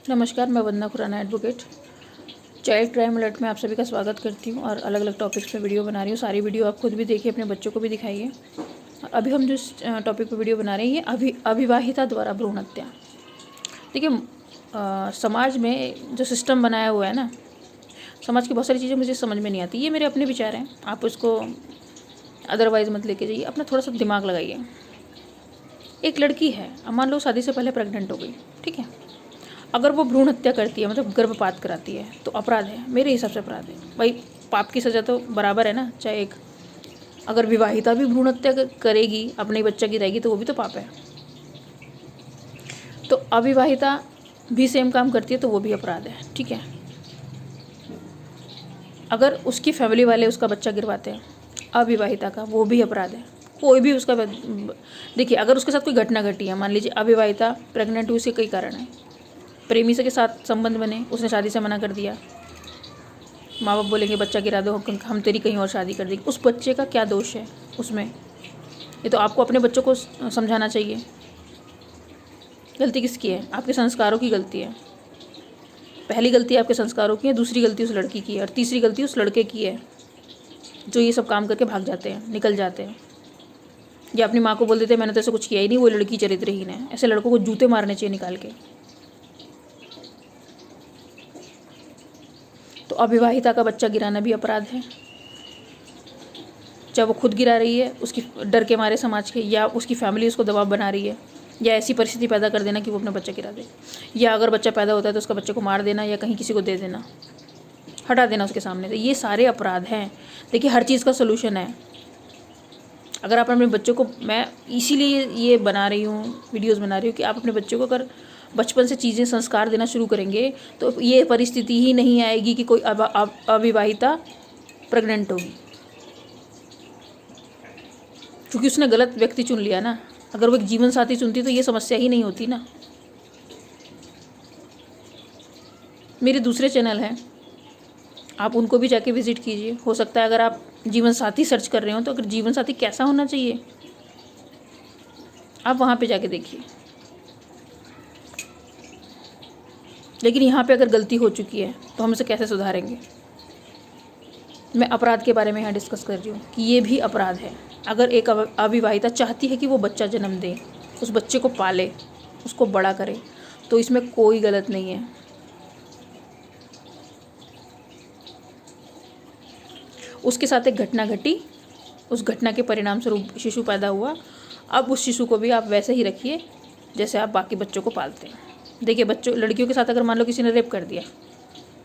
नमस्कार, मैं Vandana Khurana advocate child crime alert में आप सभी का स्वागत करती हूँ और अलग अलग टॉपिक्स पे वीडियो बना रही हूँ। सारी वीडियो आप खुद भी देखिए, अपने बच्चों को भी दिखाइए। अभी हम जिस टॉपिक पे वीडियो बना रहे हैं ये अविवाहिता द्वारा भ्रूण हत्या। देखिए, समाज में जो सिस्टम बनाया हुआ है ना, समाज की बहुत सारी चीज़ें मुझे समझ में नहीं आती। ये मेरे अपने विचार हैं, आप उसको अदरवाइज़ मत लेके जाइए, अपना थोड़ा सा दिमाग लगाइए। एक लड़की है, अब मान लो शादी से पहले प्रेग्नेंट हो गई, ठीक है। अगर वो भ्रूण हत्या करती है, मतलब गर्भपात कराती है, तो अपराध है, मेरे हिसाब से अपराध है भाई। पाप की सज़ा तो बराबर है ना। चाहे एक अगर विवाहिता भी भ्रूण हत्या करेगी, अपने बच्चा गिराएगी, तो वो भी तो पाप है। तो अविवाहिता भी सेम काम करती है तो वो भी अपराध है, ठीक है। अगर उसकी फैमिली वाले उसका बच्चा गिरवाते हैं अविवाहिता का, वो भी अपराध है। कोई भी उसका देखिए, अगर उसके साथ कोई घटना घटी है, मान लीजिए अविवाहिता प्रेग्नेंट हुई, उसके कई कारण हैं। प्रेमी से के साथ संबंध बने, उसने शादी से मना कर दिया, माँ बाप बोलेंगे बच्चा गिरा दो, हम तेरी कहीं और शादी कर देंगे। उस बच्चे का क्या दोष है उसमें? ये तो आपको अपने बच्चों को समझाना चाहिए। गलती किसकी है? आपके संस्कारों की गलती है। पहली गलती आपके संस्कारों की है, दूसरी गलती उस लड़की की है, और तीसरी गलती उस लड़के की है जो ये सब काम करके भाग जाते हैं, निकल जाते हैं। या अपनी माँ को बोल देते हैं मैंने तो ऐसा कुछ किया ही नहीं, वो लड़की चरित्रहीन है। ऐसे लड़कों को जूते मारने चाहिए निकाल के। तो अविवाहिता का बच्चा गिराना भी अपराध है, चाहे वो खुद गिरा रही है उसकी डर के मारे समाज के, या उसकी फैमिली उसको दबाव बना रही है, या ऐसी परिस्थिति पैदा कर देना कि वो अपना बच्चा गिरा दे, या अगर बच्चा पैदा होता है तो उसका बच्चे को मार देना, या कहीं किसी को दे देना, हटा देना उसके सामने से। ये सारे अपराध हैं। देखिए, हर चीज़ का सोल्यूशन है। अगर आप अपने बच्चों को, मैं इसीलिए ये बना रही हूँ, वीडियोज़ बना रही हूँ कि आप अपने बच्चों को अगर बचपन से चीज़ें, संस्कार देना शुरू करेंगे तो ये परिस्थिति ही नहीं आएगी कि कोई अविवाहिता प्रेग्नेंट होगी, क्योंकि उसने गलत व्यक्ति चुन लिया ना। अगर वो एक जीवन साथी चुनती तो ये समस्या ही नहीं होती ना। मेरे दूसरे चैनल हैं, आप उनको भी जाके विजिट कीजिए। हो सकता है अगर आप जीवन साथी सर्च कर रहे हो तो अगर जीवन साथी कैसा होना चाहिए, आप वहाँ पे जाके देखिए। लेकिन यहाँ पे अगर गलती हो चुकी है तो हम इसे कैसे सुधारेंगे? मैं अपराध के बारे में यहाँ डिस्कस कर रही हूँ कि ये भी अपराध है। अगर एक अविवाहिता चाहती है कि वो बच्चा जन्म दे, उस बच्चे को पाले, उसको बड़ा करे, तो इसमें कोई गलत नहीं है। उसके साथ एक घटना घटी, उस घटना के परिणाम स्वरूप शिशु पैदा हुआ। अब उस शिशु को भी आप वैसे ही रखिए जैसे आप बाकी बच्चों को पालते हैं। देखिए, बच्चों, लड़कियों के साथ अगर मान लो किसी ने रेप कर दिया,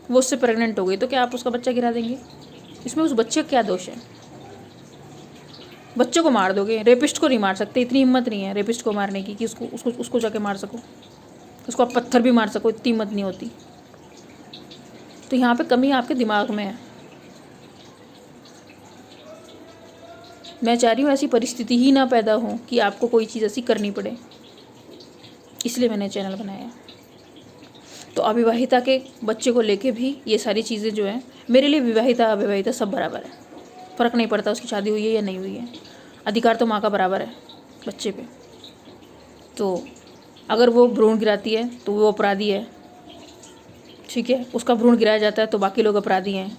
वो उससे प्रेग्नेंट हो गई, तो क्या आप उसका बच्चा गिरा देंगे? इसमें उस बच्चे का क्या दोष है? बच्चे को मार दोगे, रेपिस्ट को नहीं मार सकते। इतनी हिम्मत नहीं है रेपिस्ट को मारने की कि उसको उसको उसको जाके मार सको, उसको आप पत्थर भी मार सको, इतनी हिम्मत नहीं होती। तो यहाँ पे कमी आपके दिमाग में है। मैं चाह रही हूँ ऐसी परिस्थिति ही ना पैदा हो कि आपको कोई चीज़ ऐसी करनी पड़े, इसलिए मैंने चैनल बनाया। तो अविवाहिता के बच्चे को लेके भी ये सारी चीज़ें जो हैं, मेरे लिए विवाहिता अविवाहिता सब बराबर है, फ़र्क नहीं पड़ता उसकी शादी हुई है या नहीं हुई है। अधिकार तो माँ का बराबर है बच्चे पे। तो अगर वो भ्रूण गिराती है तो वो अपराधी है, ठीक है। उसका भ्रूण गिराया जाता है तो बाकी लोग अपराधी हैं।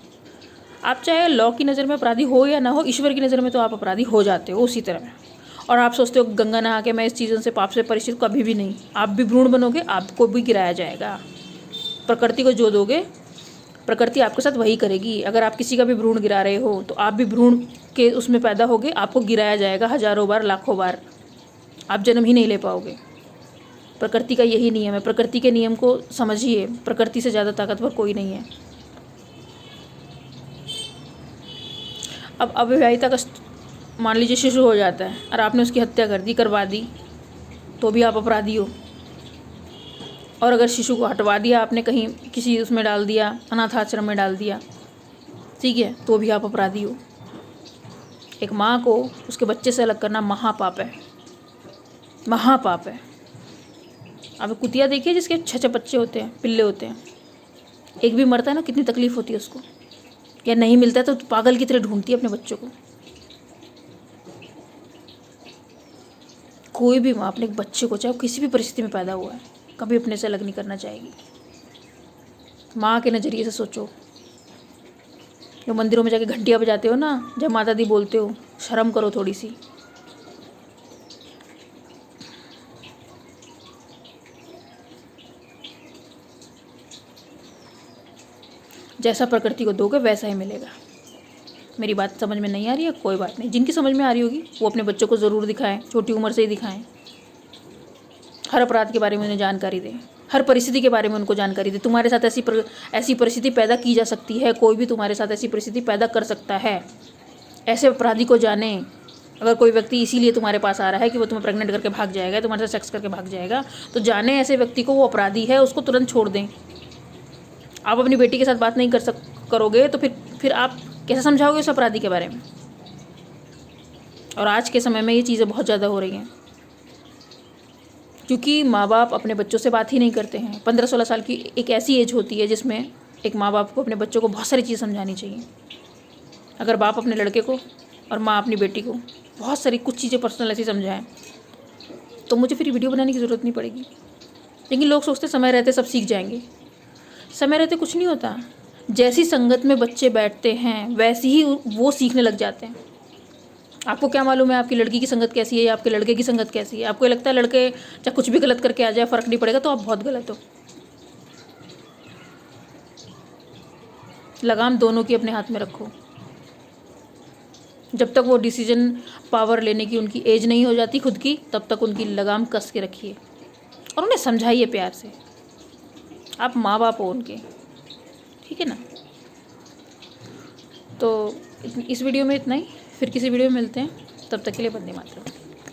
आप चाहे लॉ की नज़र में अपराधी हो या ना हो, ईश्वर की नज़र में तो आप अपराधी हो जाते हो उसी तरह में। और आप सोचते हो गंगा नहा के मैं इस चीज़ों से, पाप से परिचित, कभी भी नहीं। आप भी भ्रूण बनोगे, आपको भी गिराया जाएगा। प्रकृति को जो दोगे, प्रकृति आपके साथ वही करेगी। अगर आप किसी का भी भ्रूण गिरा रहे हो तो आप भी भ्रूण के उसमें पैदा होगे, आपको गिराया जाएगा हज़ारों बार, लाखों बार। आप जन्म ही नहीं ले पाओगे। प्रकृति का यही नियम है। प्रकृति के नियम को समझिए, प्रकृति से ज़्यादा ताकतवर कोई नहीं है। अब अविवाहिता का मान लीजिए शिशु हो जाता है और आपने उसकी हत्या कर दी, करवा दी, तो भी आप अपराधी हो। और अगर शिशु को हटवा दिया आपने, कहीं किसी उसमें डाल दिया, अनाथ आश्रम में डाल दिया, ठीक है, तो भी आप अपराधी हो। एक माँ को उसके बच्चे से अलग करना महापाप है, महापाप है। अब कुतिया देखिए जिसके 6 बच्चे होते हैं, पिल्ले होते हैं, एक भी मरता है ना, कितनी तकलीफ होती है उसको, या नहीं मिलता है तो पागल की तरह ढूंढती है अपने बच्चों को। कोई भी माँ अपने बच्चे को, चाहे किसी भी परिस्थिति में पैदा हुआ है, कभी अपने से अलग नहीं करना चाहेगी। माँ के नज़रिए से सोचो। जो मंदिरों में जाके घंटियाँ बजाते हो ना, जब माता दी बोलते हो, शर्म करो थोड़ी सी। जैसा प्रकृति को दोगे वैसा ही मिलेगा। मेरी बात समझ में नहीं आ रही है, कोई बात नहीं। जिनकी समझ में आ रही होगी वो अपने बच्चों को ज़रूर दिखाएं, छोटी उम्र से ही दिखाएं। हर अपराध के बारे में उन्हें जानकारी दें, हर परिस्थिति के बारे में उनको जानकारी दें। तुम्हारे साथ ऐसी परिस्थिति पैदा की जा सकती है, कोई भी तुम्हारे साथ ऐसी परिस्थिति पैदा कर सकता है। ऐसे अपराधी को जाने। अगर कोई व्यक्ति इसीलिए तुम्हारे पास आ रहा है कि वो तुम्हें प्रेग्नेंट करके भाग जाएगा, तुम्हारे साथ सेक्स करके भाग जाएगा, तो जाने ऐसे व्यक्ति को वो अपराधी है, उसको तुरंत छोड़ दें। आप अपनी बेटी के साथ बात नहीं करोगे तो फिर आप कैसे समझाओगे उस अपराधी के बारे में। और आज के समय में ये चीज़ें बहुत ज़्यादा हो रही हैं, क्योंकि माँ बाप अपने बच्चों से बात ही नहीं करते हैं। 15-16 साल की एक ऐसी एज होती है जिसमें एक माँ बाप को अपने बच्चों को बहुत सारी चीज़ समझानी चाहिए। अगर बाप अपने लड़के को और माँ अपनी बेटी को बहुत सारी कुछ चीज़ें पर्सनल ऐसी समझाएं तो मुझे फिर वीडियो बनाने की ज़रूरत नहीं पड़ेगी। लेकिन लोग सोचते समय रहते सब सीख जाएंगे। समय रहते कुछ नहीं होता। जैसी संगत में बच्चे बैठते हैं वैसी ही वो सीखने लग जाते हैं। आपको क्या मालूम है आपकी लड़की की संगत कैसी है या आपके लड़के की संगत कैसी है। आपको लगता है लड़के चाहे कुछ भी गलत करके आ जाए फ़र्क नहीं पड़ेगा, तो आप बहुत गलत हो। लगाम दोनों की अपने हाथ में रखो। जब तक वो डिसीजन पावर लेने की उनकी एज नहीं हो जाती खुद की, तब तक उनकी लगाम कस के रखिए और उन्हें समझाइए प्यार से। आप माँ बाप हो उनके, ठीक है ना। तो इस वीडियो में इतना ही, फिर किसी वीडियो में मिलते हैं। तब तक के लिए वंदे मातरम।